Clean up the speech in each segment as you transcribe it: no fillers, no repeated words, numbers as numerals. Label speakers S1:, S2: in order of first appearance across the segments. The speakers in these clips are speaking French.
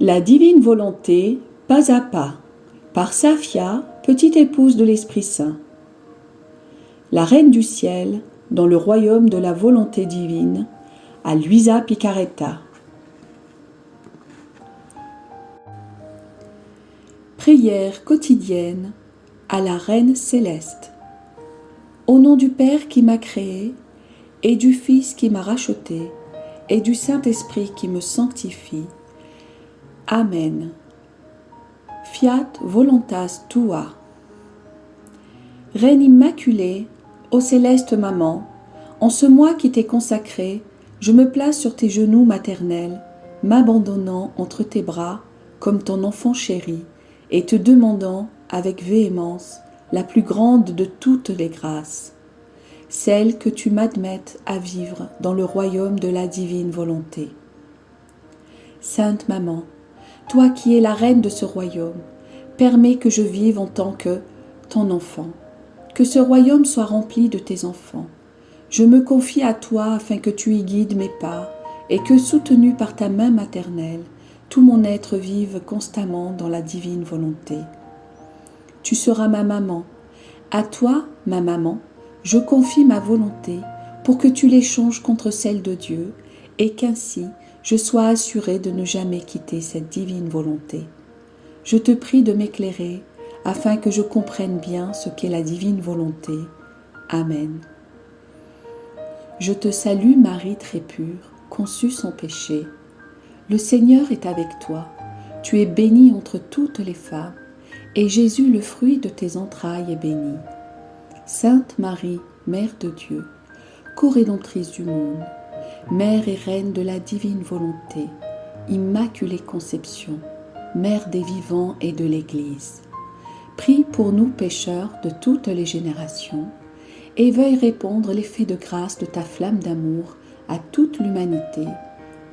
S1: La divine volonté, pas à pas, par Safia, petite épouse de l'Esprit Saint. La Reine du Ciel, dans le royaume de la volonté divine, à Luisa Picaretta. Prière quotidienne à la Reine céleste. Au nom du Père qui m'a créé, et du Fils qui m'a racheté, et du Saint-Esprit qui me sanctifie. Amen. Fiat voluntas tua. Reine immaculée, ô céleste maman, en ce mois qui t'est consacré, je me place sur tes genoux maternels, m'abandonnant entre tes bras comme ton enfant chéri, et te demandant avec véhémence la plus grande de toutes les grâces, celle que tu m'admettes à vivre dans le royaume de la divine volonté. Sainte Maman, toi qui es la reine de ce royaume, permets que je vive en tant que ton enfant, que ce royaume soit rempli de tes enfants. Je me confie à toi afin que tu y guides mes pas et que, soutenu par ta main maternelle, tout mon être vive constamment dans la divine volonté. Tu seras ma maman. À toi, ma maman, je confie ma volonté pour que tu l'échanges contre celle de Dieu et qu'ainsi je sois assurée de ne jamais quitter cette divine volonté. Je te prie de m'éclairer afin que je comprenne bien ce qu'est la divine volonté. Amen. Je te salue Marie très pure, conçue sans péché. Le Seigneur est avec toi. Tu es bénie entre toutes les femmes, et Jésus, le fruit de tes entrailles, est béni. Sainte Marie, Mère de Dieu, co-rédemptrice du monde, Mère et Reine de la divine volonté, Immaculée Conception, Mère des vivants et de l'Église, prie pour nous pécheurs de toutes les générations, et veuille répandre l'effet de grâce de ta flamme d'amour à toute l'humanité,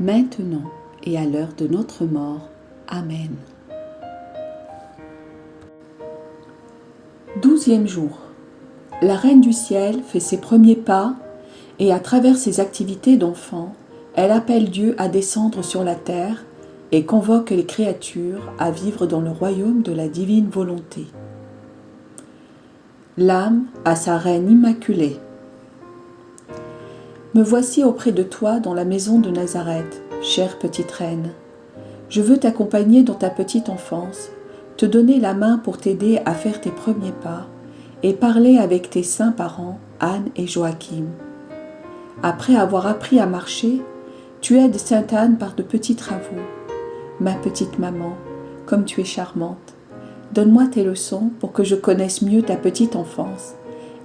S1: maintenant et à l'heure de notre mort. Amen. 12e jour. La Reine du Ciel fait ses premiers pas et à travers ses activités d'enfant, elle appelle Dieu à descendre sur la terre et convoque les créatures à vivre dans le royaume de la divine volonté. L'âme à sa Reine immaculée. Me voici auprès de toi dans la maison de Nazareth, chère petite reine. Je veux t'accompagner dans ta petite enfance, te donner la main pour t'aider à faire tes premiers pas et parler avec tes saints parents, Anne et Joachim. Après avoir appris à marcher, tu aides Sainte Anne par de petits travaux. Ma petite maman, comme tu es charmante, donne-moi tes leçons pour que je connaisse mieux ta petite enfance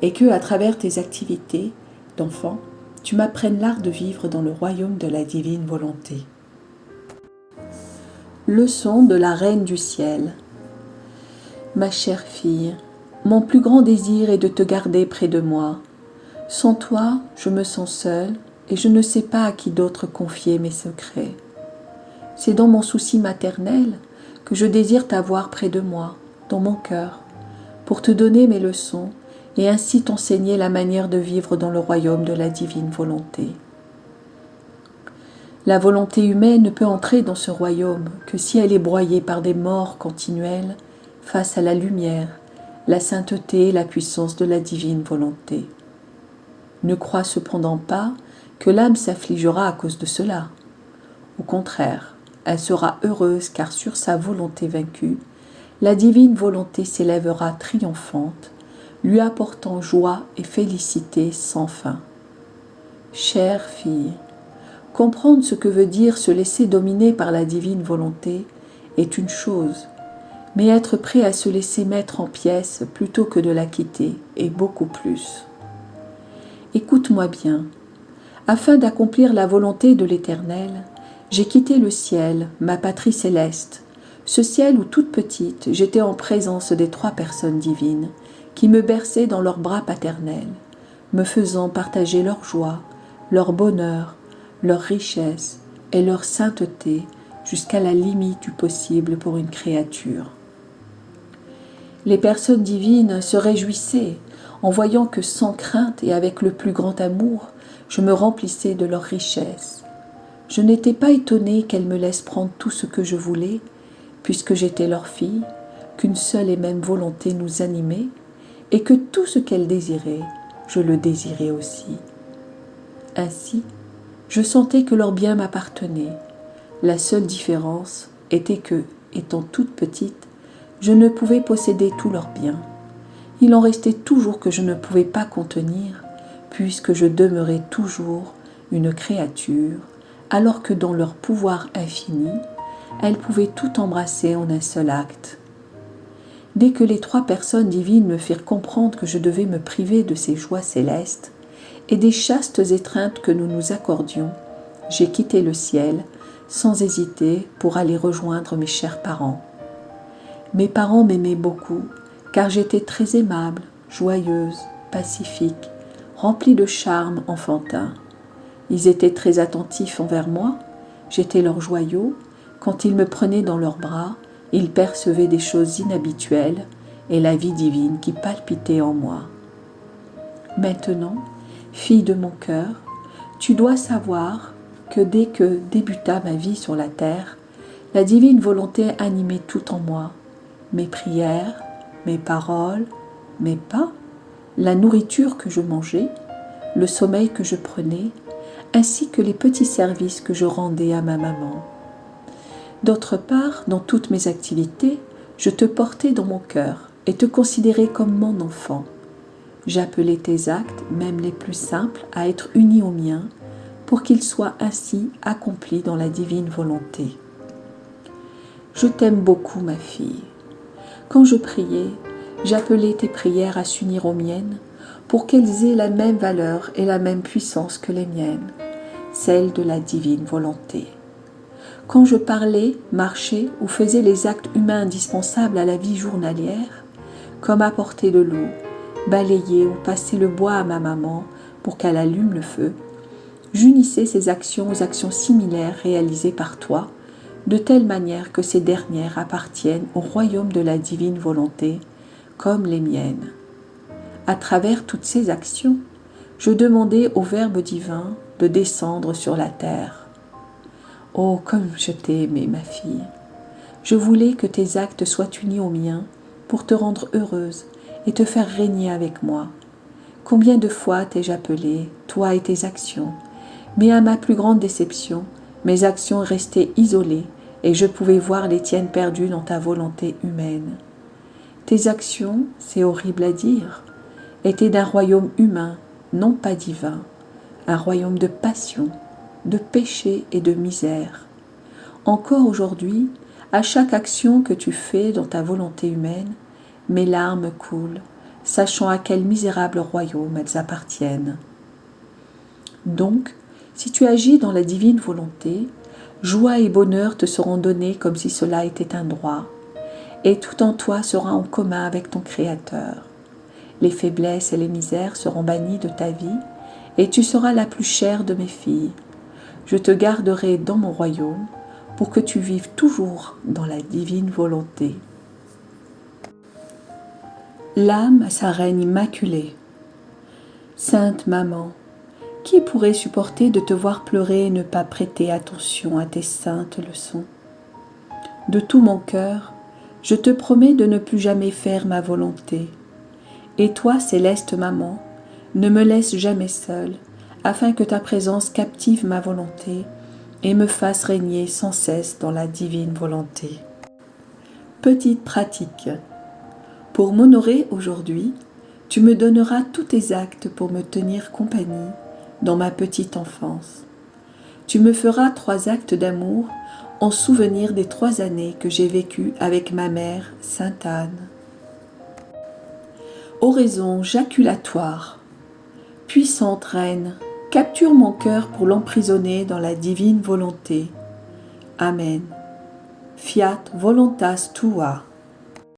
S1: et que, à travers tes activités d'enfant, tu m'apprennes l'art de vivre dans le royaume de la divine volonté. Leçon de la Reine du Ciel. Ma chère fille, mon plus grand désir est de te garder près de moi. Sans toi, je me sens seule et je ne sais pas à qui d'autre confier mes secrets. C'est dans mon souci maternel que je désire t'avoir près de moi, dans mon cœur, pour te donner mes leçons et ainsi t'enseigner la manière de vivre dans le royaume de la divine volonté. La volonté humaine ne peut entrer dans ce royaume que si elle est broyée par des morts continuelles face à la lumière, la sainteté et la puissance de la divine volonté. Ne crois cependant pas que l'âme s'affligera à cause de cela. Au contraire, elle sera heureuse car sur sa volonté vaincue, la divine volonté s'élèvera triomphante, lui apportant joie et félicité sans fin. Chère fille, comprendre ce que veut dire se laisser dominer par la divine volonté est une chose, mais être prêt à se laisser mettre en pièces plutôt que de la quitter est beaucoup plus. Écoute-moi bien. Afin d'accomplir la volonté de l'Éternel, j'ai quitté le ciel, ma patrie céleste, ce ciel où toute petite j'étais en présence des 3 personnes divines qui me berçaient dans leurs bras paternels, me faisant partager leur joie, leur bonheur, leur richesse et leur sainteté jusqu'à la limite du possible pour une créature. Les personnes divines se réjouissaient en voyant que sans crainte et avec le plus grand amour, je me remplissais de leur richesse. Je n'étais pas étonnée qu'elles me laissent prendre tout ce que je voulais, puisque j'étais leur fille, qu'une seule et même volonté nous animait, et que tout ce qu'elles désiraient, je le désirais aussi. Ainsi, je sentais que leur bien m'appartenait. La seule différence était que, étant toute petite, je ne pouvais posséder tous leurs biens. Il en restait toujours que je ne pouvais pas contenir, puisque je demeurais toujours une créature, alors que dans leur pouvoir infini, elles pouvaient tout embrasser en un seul acte. Dès que les 3 personnes divines me firent comprendre que je devais me priver de ces joies célestes et des chastes étreintes que nous nous accordions, j'ai quitté le ciel, sans hésiter, pour aller rejoindre mes chers parents. Mes parents m'aimaient beaucoup, car j'étais très aimable, joyeuse, pacifique, remplie de charme enfantin. Ils étaient très attentifs envers moi, j'étais leur joyau. Quand ils me prenaient dans leurs bras, ils percevaient des choses inhabituelles et la vie divine qui palpitait en moi. Maintenant, fille de mon cœur, tu dois savoir que dès que débuta ma vie sur la terre, la divine volonté animait tout en moi, mes prières, mes paroles, mes pas, la nourriture que je mangeais, le sommeil que je prenais, ainsi que les petits services que je rendais à ma maman. D'autre part, dans toutes mes activités, je te portais dans mon cœur et te considérais comme mon enfant. J'appelais tes actes, même les plus simples, à être unis aux miens, pour qu'ils soient ainsi accomplis dans la divine volonté. Je t'aime beaucoup, ma fille. Quand je priais, j'appelais tes prières à s'unir aux miennes, pour qu'elles aient la même valeur et la même puissance que les miennes, celle de la divine volonté. Quand je parlais, marchais ou faisais les actes humains indispensables à la vie journalière, comme apporter de l'eau, balayer ou passer le bois à ma maman pour qu'elle allume le feu, j'unissais ces actions aux actions similaires réalisées par toi, de telle manière que ces dernières appartiennent au royaume de la divine volonté, comme les miennes. À travers toutes ces actions, je demandais au Verbe divin de descendre sur la terre. Oh, comme je t'ai aimée, ma fille. Je voulais que tes actes soient unis aux miens pour te rendre heureuse et te faire régner avec moi. Combien de fois t'ai-je appelé, toi et tes actions, mais à ma plus grande déception, mes actions restaient isolées et je pouvais voir les tiennes perdues dans ta volonté humaine. Tes actions, c'est horrible à dire, étaient d'un royaume humain, non pas divin, un royaume de passion, de péché et de misère. Encore aujourd'hui, à chaque action que tu fais dans ta volonté humaine, mes larmes coulent, sachant à quel misérable royaume elles appartiennent. Donc, si tu agis dans la divine volonté, joie et bonheur te seront donnés comme si cela était un droit, et tout en toi sera en commun avec ton Créateur. Les faiblesses et les misères seront bannies de ta vie, et tu seras la plus chère de mes filles. Je te garderai dans mon royaume pour que tu vives toujours dans la divine volonté. L'âme à sa reine immaculée. Sainte Maman, qui pourrait supporter de te voir pleurer et ne pas prêter attention à tes saintes leçons? De tout mon cœur, je te promets de ne plus jamais faire ma volonté. Et toi, céleste Maman, ne me laisse jamais seule, afin que ta présence captive ma volonté et me fasse régner sans cesse dans la divine volonté. Petite pratique. Pour m'honorer aujourd'hui, tu me donneras tous tes actes pour me tenir compagnie dans ma petite enfance. Tu me feras 3 actes d'amour en souvenir des 3 années que j'ai vécues avec ma mère, Sainte Anne. Oraison jaculatoire. Puissante Reine, capture mon cœur pour l'emprisonner dans la divine volonté. Amen. Fiat voluntas tua.